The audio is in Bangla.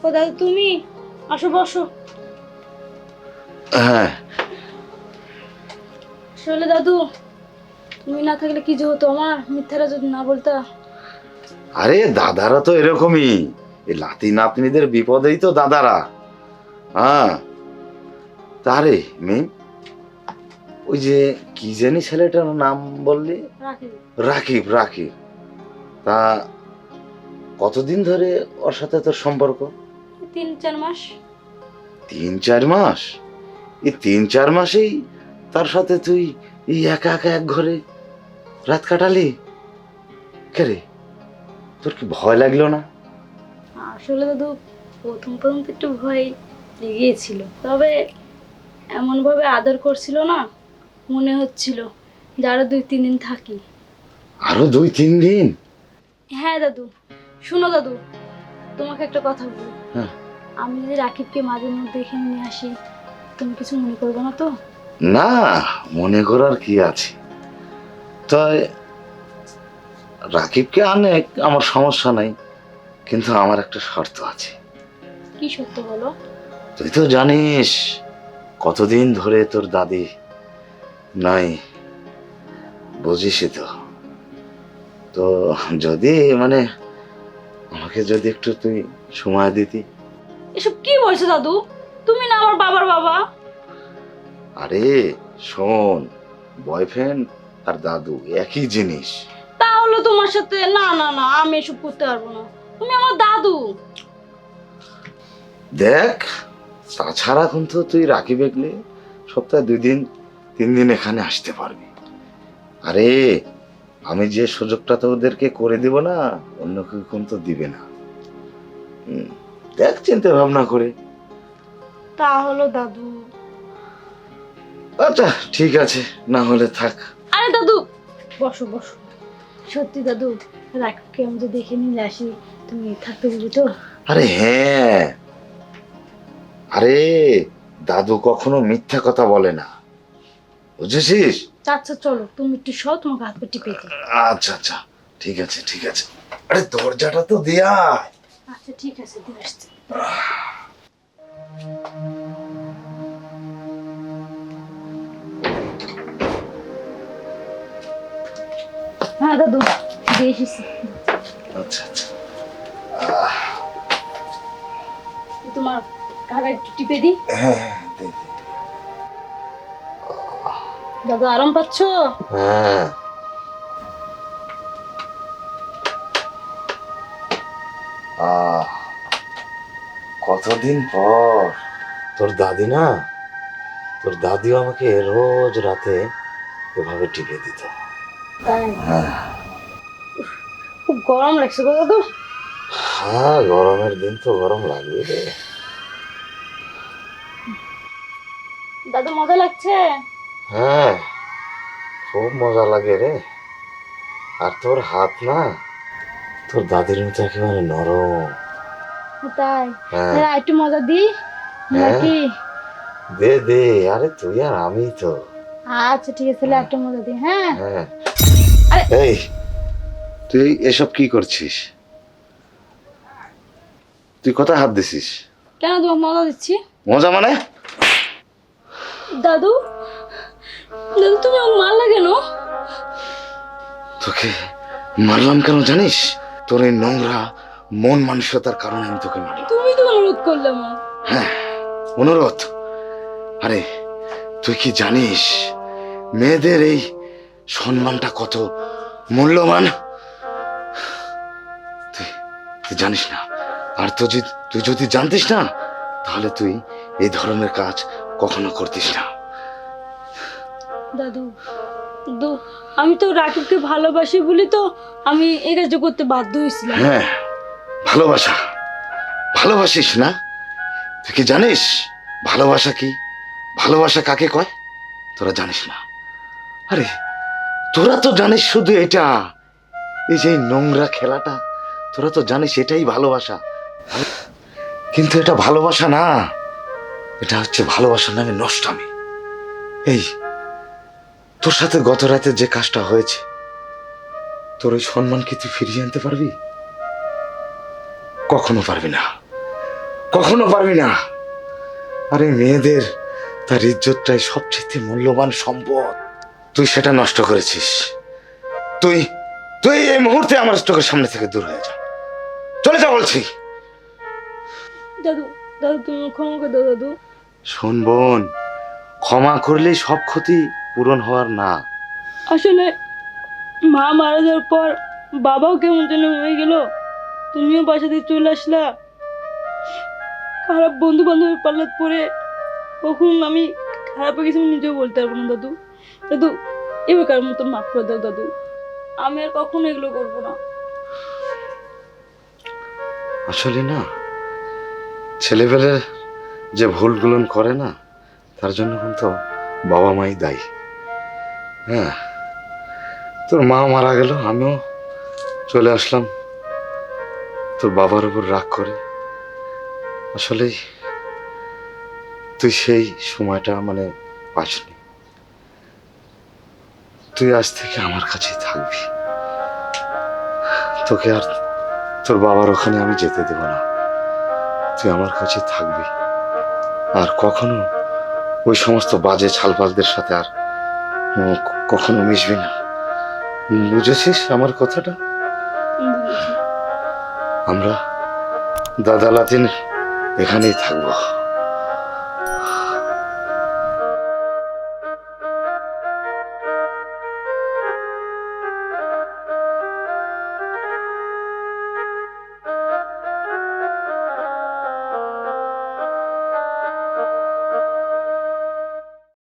ও দাদু তুমি আসো, বসো। হ্যাঁ, আসলে দাদু তুমি না থাকলে কি যে হতো আমার, মিথ্যাটা যদি না বলতা। আরে দাদারা তো এরকমই, এই লাতি নাতনিদের বিপদেই তো দাদারা। হ্যাঁ, তারে মেয়ে, ওই যে কি জানি ছেলেটার নাম বললি? রাখি। রাকিব। রাকিব, তা কতদিন ধরে ওর সাথে তোর সম্পর্ক? 3-4 মাস। 3-4 মাস? এই 3-4 মাসেই তার সাথে তুই এই একা একা এক ঘরে রাত কাটালি? কে রে, তোর কি ভয় লাগলো না? আসলে দাদু প্রথম প্রথম তো একটু ভয় লেগেছিল, তবে এমন ভাবে আদর করছিল না, মনে হচ্ছিল যে আরো 2-3 দিন থাকি। আরো 2-3 দিন? হ্যাঁ দাদু, শুনো দাদু, তোমাকে একটা কথা বলি। হ্যাঁ। আমি যদি রাকিবকে মাঝে মধ্যে এখানে নিয়ে আসি, তুমি কিছু মনে করবে না তো? না, মনে করার কি আছে। তাই রাকিবকে আনে, আমার সমস্যা নাই, কিন্তু আমার একটা শর্ত আছে। কি সত্য বলো? তুই তো জানিস কতদিন ধরে তোর দাদি নাই, বুঝিসই তো। তো যদি মানে আমাকে যদি একটু তুই সময় দিতি। এসব কি বলছো দাদু? তুমি না আমার বাবার বাবা। আরে শোন, বয়ফ্রেন্ড আর দাদু একই জিনিস। তাহলে তোমার সাথে না না না, আমি এসব করতে পারবো না। তুমি আমার দাদু। দেখ, তাছাড়া কিন্তু তুই রাখি বেগলে সপ্তাহে 2-3 দিন এখানে আসতে পারবি। আরে আমি যে সুযোগটা তোদেরকে করে দিব না, অন্য কেউ কিন্তু দিবে না। দেখ চিন্তা ভাবনা করে। তাহলে দাদু। আচ্ছা ঠিক আছে, না হলে থাক। আরে দাদু বসো বসো। সত্যি দাদু, রাকিবকে আমি তো দেখে নিলে আসি, তুমি থাকতে বলবে তো? আরে হ্যাঁ, আরে দাদু কখনো মিথ্যা কথা বলে না, বুঝেছিস? আচ্ছা চলো, তুমি একটু সব তোমাকে হাত পা টিপে দিই। আচ্ছা আচ্ছা, ঠিক আছে ঠিক আছে। আরে দরজাটা তো দেয়া। আচ্ছা ঠিক আছে, দিয়ে আসছি। হ্যাঁ দাদু, দিয়ে এসেছি। আচ্ছা আচ্ছা, তোমার কাকা একটু টিপে দিই। হ্যাঁ হ্যাঁ, দে দে। দাদু আরাম পাচ্ছো? হ্যাঁ। আহ, কতদিন পর। তোর দাদি না, তোর দাদিও আমাকে রোজ রাতে এভাবে টিপে দিত। তাই? হ্যাঁ খুব গরম লাগছে গো দাদু। হ্যাঁ, গরমের দিন তো গরম লাগবে রে। দাদু মজা লাগছে? হ্যাঁ, খুব মজা লাগে রে। আর তোর হাত না তোর দাদির মতো একেবারে নরম। তাই? হ্যাঁ। হ্যাঁ একটু মজা দিই নাকি? দে দে, আরে তুই আর আমি তো। আচ্ছা ঠিক আছে, তাহলে একটা মজা দিই। হ্যাঁ। হ্যাঁ। আরে এই, তুই এসব কি করছিস? তুই কোথায় হাত দিছিস? কেন তোমাকে মজা দিচ্ছি? মজা মানে? দাদু, দাদু তুমি আমাকে মারলে কেন? তোকে মারলাম কেন জানিস? তোর এই নোংরা মন মানসিকতার কারণে আমি তোকে মারলাম। তুমি তো অনুরোধ করলে মা। হ্যাঁ, অনুরোধ? আরে তুই কি জানিস মেয়েদের এই সম্মানটা কত মূল্যবান? তুই তুই জানিস না। আর তুই যদি জানতিস না, তাহলে তুই এই ধরনের কাজ কখনো করতিস না। দাদু, দাদু আমি তো রাকিবকে ভালোবাসি বলি তো আমি এই কাজটা করতে বাধ্য হয়েছিলাম। হ্যাঁ, ভালোবাসা, ভালোবাসিস না? তুই কি জানিস ভালোবাসা কি? ভালোবাসা কাকে কয়? তোরা জানিস না। আরে তোরা তো জানিস শুধু এটা, এই যে নোংরা খেলাটা, তোরা তো জানিস এটাই ভালোবাসা। কিন্তু এটা ভালোবাসা না, এটা হচ্ছে ভালোবাসার নামে নষ্টামি। এই তোর সাথে গত রাতে যে কাজটা হয়েছে, তোর ওই সম্মান কি তুই ফিরিয়ে আনতে পারবি? কখনো পারবি না, কখনো পারবি না। আরে মেয়েদের তার ইজ্জতটাই সবচেয়ে মূল্যবান সম্পদ। তুই সেটা নষ্ট করেছিস। তুই তুই এই মুহূর্তে আমার চোখের সামনে থেকে দূর হয়ে যা, চলে যা বলছি। দাদু, দাদু তুমি আমাকে ক্ষমা করে দাও দাদু। শোন বোন, ক্ষমা করলেই সব ক্ষতি পূরণ হওয়ার না। আসলে মা মারা যাওয়ার পর বাবাও কেমন যেন হয়ে গেল, তুমিও বাসা দিয়ে চলে আসলা। খারাপ বন্ধু বান্ধবের পাল্লাত পড়ে কখন আমি খারাপ কিছু নিজেও বলতে পারবো না দাদু। দাদু এবার কার মতো মাফ করে দাও দাদু, আমি আর কখনো এগুলো করবো না। আসলে না, ছেলেবেলে যে ভুলগুলো করে না, তার জন্য কিন্তু বাবা মাই দায়ী। হ্যাঁ, তোর মা মারা গেল, আমিও চলে আসলাম তোর বাবার উপর রাগ করে। আসলেই তুই সেই সময়টা মানে পাসনি। তুই আজ থেকে আমার কাছেই থাকবি, তোকে আর তোর বাবার ওখানে আমি যেতে দেব না। তুই আমার কাছে থাকবি, আর কখনো ওই সমস্ত বাজে ছালপালদের সাথে আর কখনো মিশবি না। বুঝেছিস আমার কথাটা? আমরা দাদা লাতিন এখানেই থাকবো।